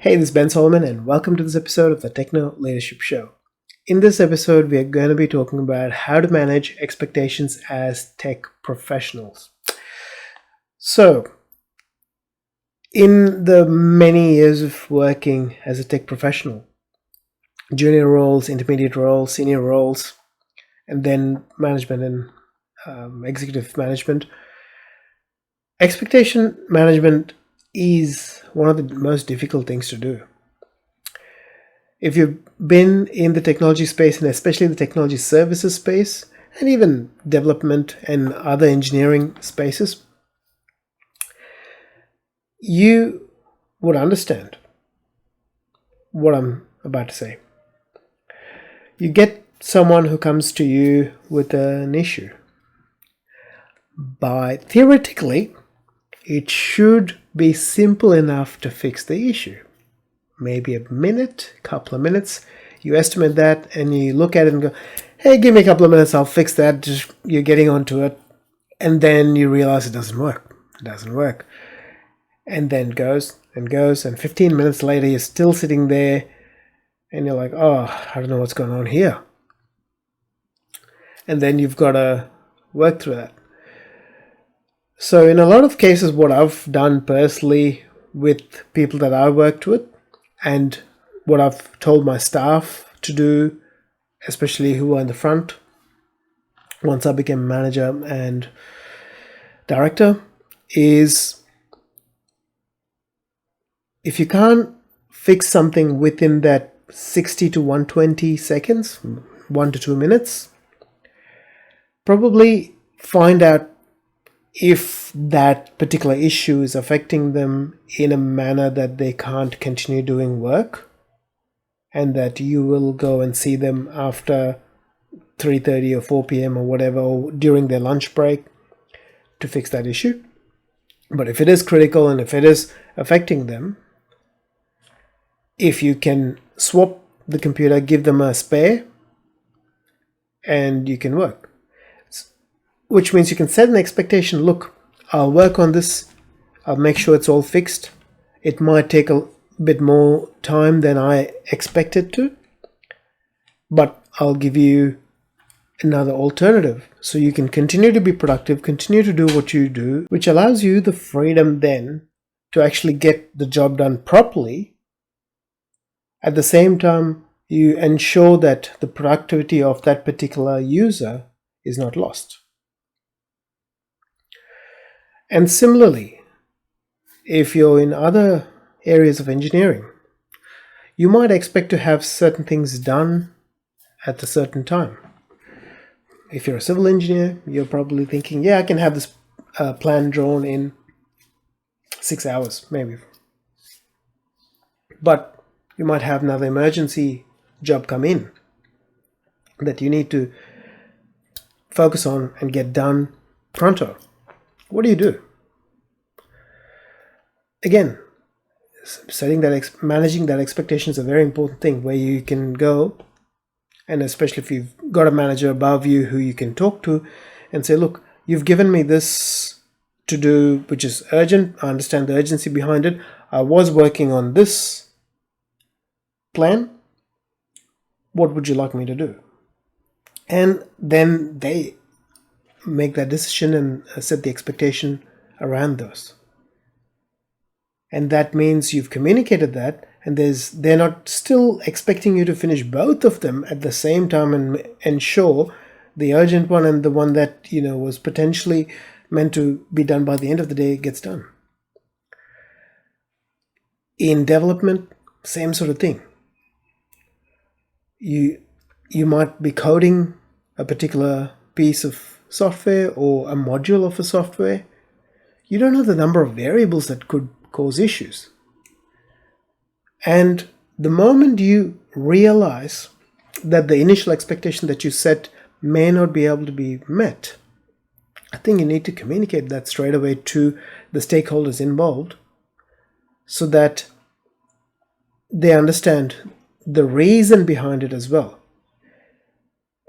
Hey, this is Ben Solomon, and welcome to this episode of the Techno Leadership Show. In this episode, we are going to be talking about how to manage expectations as tech professionals. So, in the many years of working as a tech professional, junior roles, intermediate roles, senior roles, and then management and executive management, expectation management is one of the most difficult things to do. If you've been in the technology space, and especially the technology services space, and even development and other engineering spaces, you would understand what I'm about to say. You get someone who comes to you with an issue. Theoretically, it should be simple enough to fix the issue. Maybe a minute, couple of minutes. You estimate that and you look at it and go, hey, give me a couple of minutes, I'll fix that. Just, you're getting onto it. And then you realize it doesn't work. It doesn't work. And then it goes and goes. And 15 minutes later, you're still sitting there and you're like, oh, I don't know what's going on here. And then you've got to work through that. So in a lot of cases, what I've done personally with people that I worked with and what I've told my staff to do, especially who are in the front, once I became manager and director, is if you can't fix something within that 60 to 120 seconds, 1 to 2 minutes, probably find out if that particular issue is affecting them in a manner that they can't continue doing work, and that you will go and see them after 3:30 or 4 p.m. or whatever, or during their lunch break to fix that issue. But if it is critical and if it is affecting them, if you can swap the computer, give them a spare, and you can work. Which means you can set an expectation. Look, I'll work on this. I'll make sure it's all fixed. It might take a bit more time than I expected to, but I'll give you another alternative so you can continue to be productive, continue to do what you do, which allows you the freedom then to actually get the job done properly. At the same time, you ensure that the productivity of that particular user is not lost. And similarly, if you're in other areas of engineering, you might expect to have certain things done at a certain time. If you're a civil engineer, you're probably thinking, yeah, I can have this plan drawn in 6 hours, maybe. But you might have another emergency job come in that you need to focus on and get done pronto. What do? Again, managing that expectation is a very important thing, where you can go, and especially if you've got a manager above you who you can talk to and say, look, you've given me this to do, which is urgent. I understand the urgency behind it. I was working on this plan. What would you like me to do? And then they make that decision and set the expectation around those. And that means you've communicated that, and they're not still expecting you to finish both of them at the same time and ensure the urgent one and the one that was potentially meant to be done by the end of the day gets done. In development, same sort of thing. You might be coding a particular piece of software or a module of a software. You don't know the number of variables that could cause issues. And the moment you realize that the initial expectation that you set may not be able to be met, I think you need to communicate that straight away to the stakeholders involved so that they understand the reason behind it as well.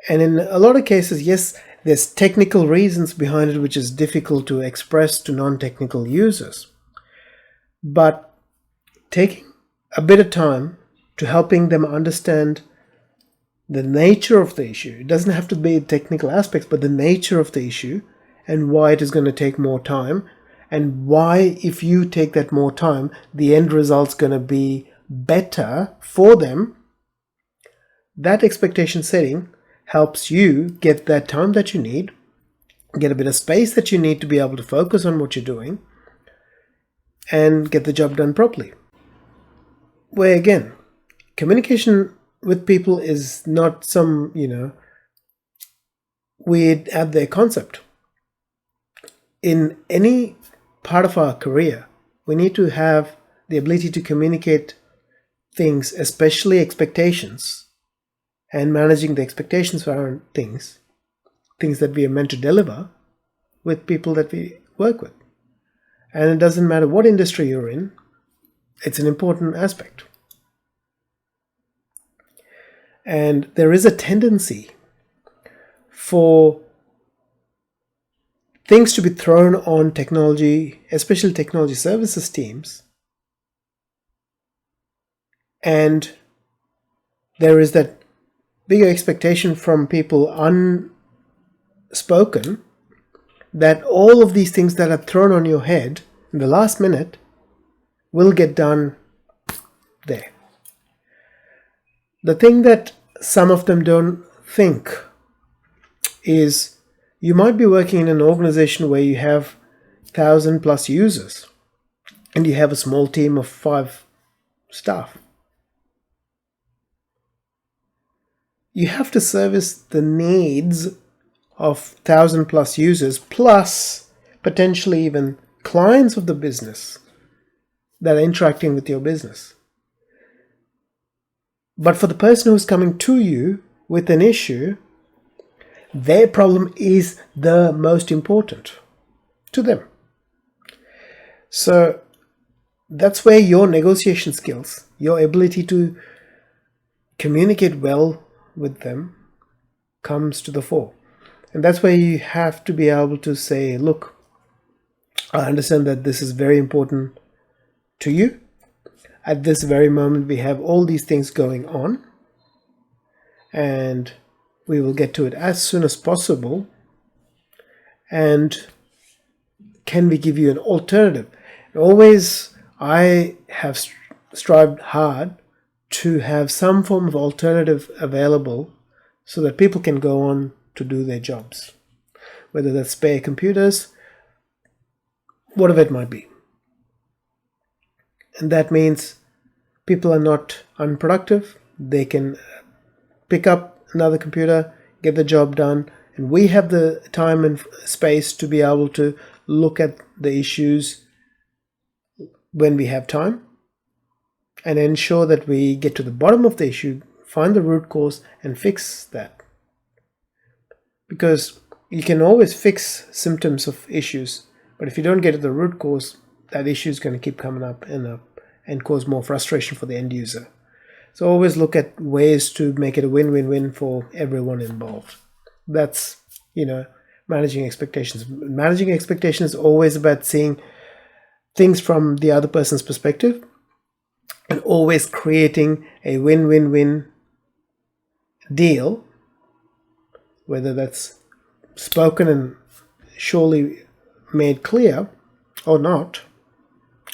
And in a lot of cases, yes, there's technical reasons behind it which is difficult to express to non-technical users. But taking a bit of time to helping them understand the nature of the issue. It doesn't have to be technical aspects, but the nature of the issue and why it is going to take more time, and why, if you take that more time, the end result's going to be better for them. That expectation setting helps you get that time that you need, get a bit of space that you need to be able to focus on what you're doing, and get the job done properly. Where again, communication with people is not some, weird out there concept. In any part of our career, we need to have the ability to communicate things, especially expectations, and managing the expectations for our things that we are meant to deliver with people that we work with. And it doesn't matter what industry you're in, it's an important aspect. And there is a tendency for things to be thrown on technology, especially technology services teams, and there is that bigger expectation from people unspoken that all of these things that are thrown on your head in the last minute will get done there. The thing that some of them don't think is you might be working in an organization where you have 1,000+ users and you have a small team of 5 staff. You have to service the needs of 1,000+ users, plus potentially even clients of the business that are interacting with your business. But for the person who's coming to you with an issue, their problem is the most important to them. So that's where your negotiation skills, your ability to communicate well with them comes to the fore. And that's where you have to be able to say, look, I understand that this is very important to you. At this very moment, we have all these things going on, and we will get to it as soon as possible. And can we give you an alternative? Always, I have strived hard to have some form of alternative available so that people can go on to do their jobs, whether that's spare computers, whatever it might be. And that means people are not unproductive. They can pick up another computer, get the job done, and we have the time and space to be able to look at the issues when we have time and ensure that we get to the bottom of the issue, find the root cause, and fix that. Because you can always fix symptoms of issues, but if you don't get to the root cause, that issue is going to keep coming up and cause more frustration for the end user. So always look at ways to make it a win-win-win for everyone involved. That's, managing expectations. Managing expectations is always about seeing things from the other person's perspective and always creating a win-win-win deal, whether that's spoken and surely made clear or not.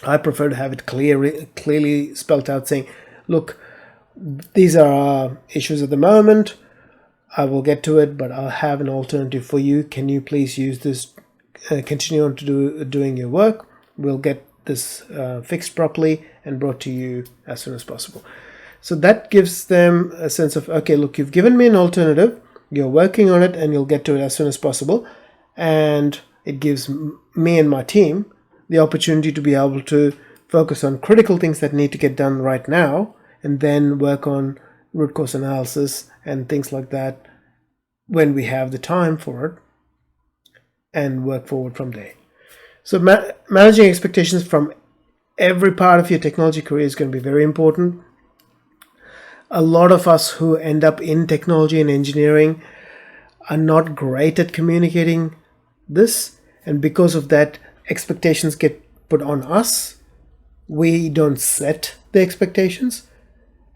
I prefer to have it clearly spelled out, saying, look, these are our issues at the moment. I will get to it, but I'll have an alternative for you. Can you please use this, continue on to doing your work? We'll get this fixed properly and brought to you as soon as possible. So that gives them a sense of, okay, look, you've given me an alternative, you're working on it, and you'll get to it as soon as possible. And it gives me and my team the opportunity to be able to focus on critical things that need to get done right now, and then work on root cause analysis and things like that when we have the time for it, and work forward from there. So managing expectations from every part of your technology career is going to be very important. A lot of us who end up in technology and engineering are not great at communicating this, and because of that, expectations get put on us. We don't set the the expectations.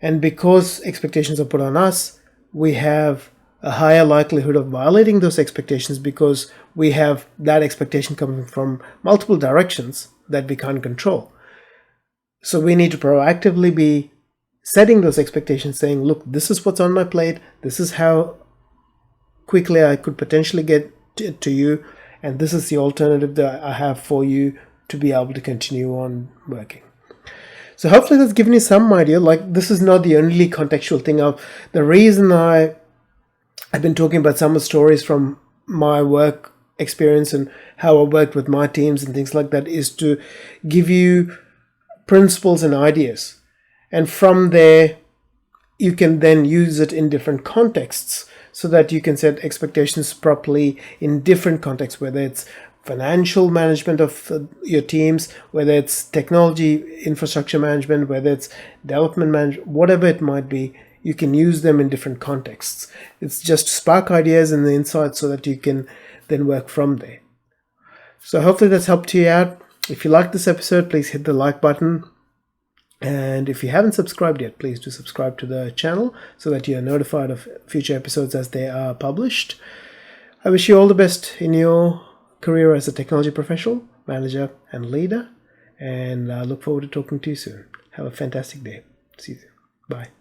And because expectations are put on us, we have a higher likelihood of violating those expectations because we have that expectation coming from multiple directions that we can't control. So we need to proactively be setting those expectations, saying, look, this is what's on my plate, this is how quickly I could potentially get to you, and this is the alternative that I have for you to be able to continue on working. So hopefully that's given you some idea. Like, this is not the only contextual thing. The reason I've been talking about some of the stories from my work experience and how I worked with my teams and things like that is to give you principles and ideas. And from there, you can then use it in different contexts so that you can set expectations properly in different contexts, whether it's financial management of your teams, whether it's technology infrastructure management, whether it's development management, whatever it might be. You can use them in different contexts. It's just spark ideas and the insights so that you can then work from there. So hopefully that's helped you out. If you like this episode, please hit the like button. And if you haven't subscribed yet, please do subscribe to the channel so that you are notified of future episodes as they are published. I wish you all the best in your career as a technology professional, manager, and leader. And I look forward to talking to you soon. Have a fantastic day. See you soon. Bye.